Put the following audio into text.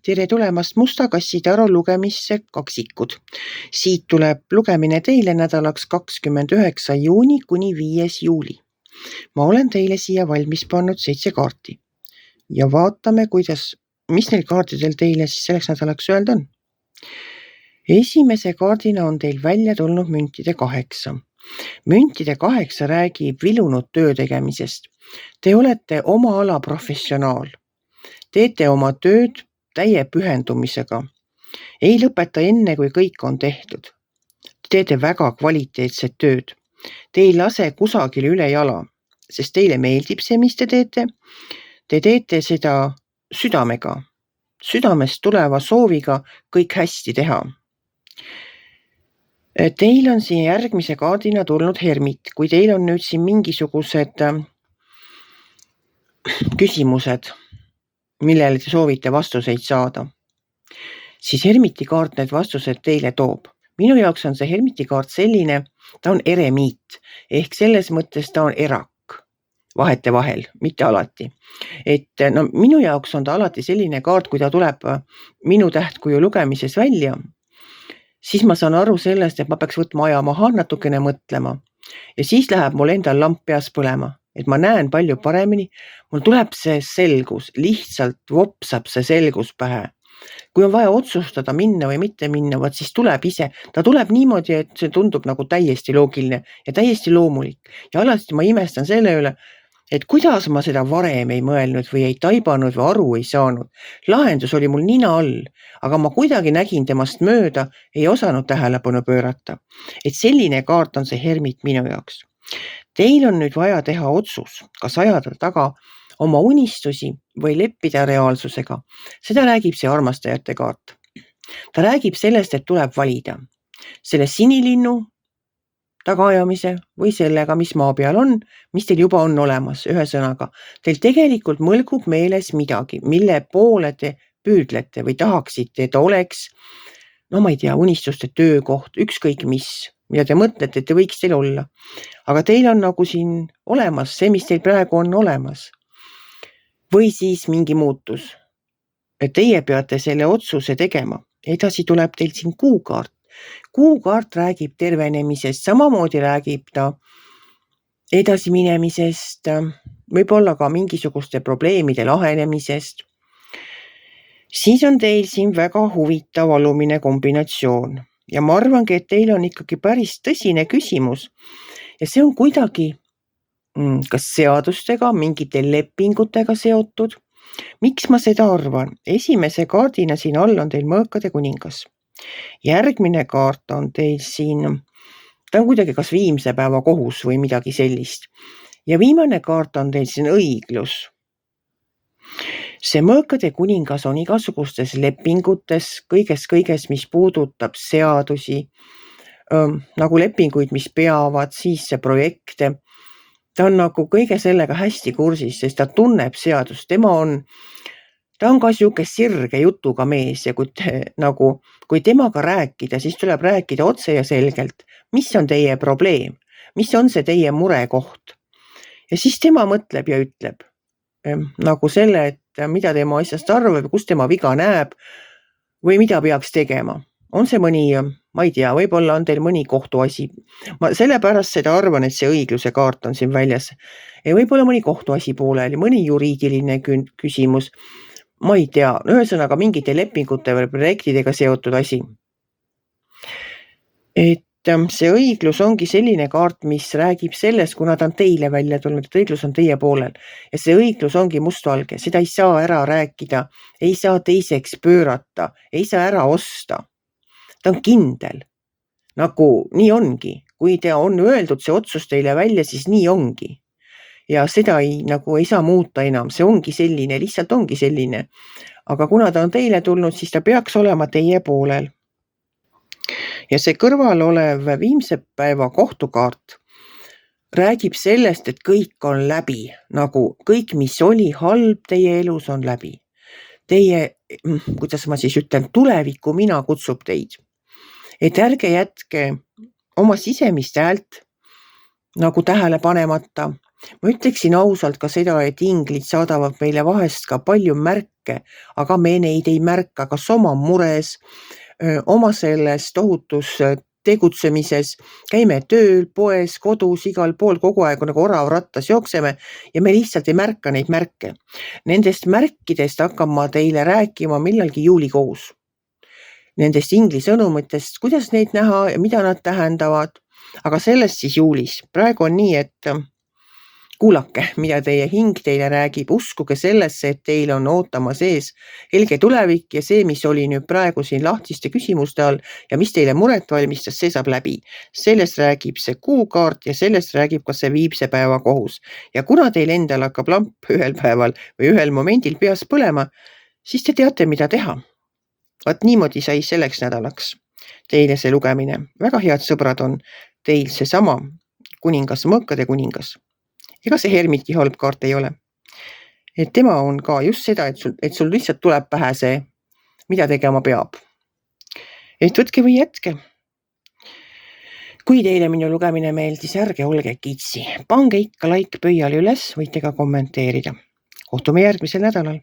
Tere tulemast Musta kassi taro lugemisse kaksikud. Siit tuleb lugemine teile nädalaks 29. juuni kuni 5. juuli. Ma olen teile siia valmis pannud 7 kaarti. Ja vaatame, mis neil kaartidel teile siis selleks nädalaks öelda on. Esimese kaardina on teil välja tulnud müntide 8. Müntide 8 räägib vilunud töö tegemisest. Te olete oma ala professionaal. Teete oma tööd täie pühendumisega. Ei lõpeta enne, kui kõik on tehtud. Teete väga kvaliteetset tööd. Te ei lase kusagil üle jala, sest teile meeldib see, mis te teete. Te teete seda südamega, südamest tuleva sooviga kõik hästi teha. Teil on siin järgmise kaardina tulnud hermit. Kui teil on nüüd siin mingisugused küsimused, millele te soovite vastuseid saada, siis hermiti kaart need vastused teile toob. Minu jaoks on see hermiti kaart selline, ta on eremiit, ehk selles mõttes ta on erak vahetevahel, mitte alati. Minu jaoks on ta alati selline kaart, kui ta tuleb minu tähtkuju lugemises välja, siis ma saan aru sellest, et ma peaks võtma aja maha, natukene mõtlema ja siis läheb mul endal lamp peas põlema. Et ma näen palju paremini, mul tuleb see selgus, lihtsalt vopsab see selgus pähe. Kui on vaja otsustada minna või mitte minna, siis tuleb ise. Ta tuleb niimoodi, et see tundub nagu täiesti loogiline ja täiesti loomulik. Ja alati ma imestan selle üle, et kuidas ma seda varem ei mõelnud või ei taibanud või aru ei saanud. Lahendus oli mul nina all, aga ma kuidagi nägin temast mööda, ei osanud tähelepanu pöörata. Et selline kaart on see hermit minu jaoks. Teil on nüüd vaja teha otsus, kas ajada taga oma unistusi või leppida reaalsusega. Seda räägib see armastajate kaart. Ta räägib sellest, et tuleb valida. Selle sinilinnu tagaajamise või sellega, mis maa peal on, mis teil juba on olemas, ühe sõnaga. Teil tegelikult mõlgub meeles midagi, mille poole te püüdlete või tahaksite, et oleks, ma ei tea, unistuste töökoht, ükskõik mis, mida te mõtlete, et te võiks teil olla. Aga teil on nagu siin olemas see, mis teil praegu on olemas. Või siis mingi muutus. Et teie peate selle otsuse tegema. Edasi tuleb teil siin kuukaart. Kuukaart räägib tervenemisest, samamoodi räägib ta edasi minemisest, võib-olla ka mingisuguste probleemide lahenemisest. Siis on teil siin väga huvitav alumine kombinatsioon. Ja ma arvangi, et teil on ikkagi päris tõsine küsimus. Ja see on kuidagi kas seadustega, mingite lepingutega seotud. Miks ma seda arvan? Esimese kaardina siin all on teil mõõkade kuningas. Järgmine kaart on teil siin, ta on kuidagi kas viimse päeva kohus või midagi sellist. Ja viimane kaart on teil siin õiglus. See mõõkade kuningas on igasugustes lepingutes, kõiges, mis puudutab seadusi, nagu lepinguid, mis peavad, siis see projekte. Ta on nagu kõige sellega hästi kursis, sest ta tunneb seadust. Ta on ka siuke sirge jutuga mees ja kui temaga rääkida, siis tuleb rääkida otse ja selgelt, mis on teie probleem, mis on see teie murekoht. Ja siis tema mõtleb ja ütleb nagu selle, et mida tema asjast arvab, kus tema viga näeb või mida peaks tegema. On see mõni, ma ei tea, võib-olla on teil mõni kohtuasi. Ma sellepärast seda arvan, et see õigluse kaart on siin väljas. Ja võib-olla mõni kohtuasi pooleli, mõni juriidiline küsimus. Ma ei tea, ühesõnaga mingite lepingute või projektidega seotud asi. Et see õiglus ongi selline kaart, mis räägib sellest, kuna ta on teile välja tulnud, et õiglus on teie poolel. Ja see õiglus ongi mustvalge, seda ei saa ära rääkida, ei saa teiseks pöörata, ei saa ära osta. Ta on kindel. Nagu nii ongi. Kui te on öeldud see otsus teile välja, siis nii ongi. Ja seda ei saa muuta enam. See ongi selline, lihtsalt ongi selline. Aga kuna ta on teile tulnud, siis ta peaks olema teie poolel. Ja see kõrval olev viimse päeva kohtukaart räägib sellest, et kõik on läbi. Nagu kõik, mis oli halb teie elus, on läbi. Teie, kuidas ma siis ütlen, tuleviku mina kutsub teid. Et ärge jätke oma sisemist häält nagu tähele panemata Ma ütleksin ausalt ka seda, et inglid saadavad meile vahest ka palju märke, aga me neid ei märka, kas oma mures, oma selles tohutus tegutsemises, käime tööl, poes, kodus, igal pool kogu aeg nagu orav rattas jookseme ja me lihtsalt ei märka neid märke. Nendest märkidest hakkan ma teile rääkima millalgi juulikuus. Nendest ingli sõnumitest, kuidas neid näha ja mida nad tähendavad, aga sellest siis juulis. Praegu on nii, et kuulake, mida teie hing teile räägib, uskuge sellesse, et teil on ootamas ees helge tulevik ja see, mis oli nüüd praegu siin lahtiste küsimuste all ja mis teile muret valmistas, see saab läbi. Sellest räägib see kuukaart ja sellest räägib ka see viimse päeva kohus. Ja kuna teil endal hakkab lamp ühel päeval või ühel momendil peas põlema, siis te teate, mida teha. Vaat niimoodi sai selleks nädalaks teile see lugemine. Väga head sõbrad on teil seesama kuningas, mõõkade kuningas. Ega see hermiti halb kaart ei ole. Et tema on ka just seda, et sul lihtsalt tuleb pähe see, mida tegema peab. Et võtke või jätke. Kui teile minu lugemine meeldis, ärge olge kitsi. Pange ikka like pöiale üles, võite ka kommenteerida. Kohtume järgmisel nädalal.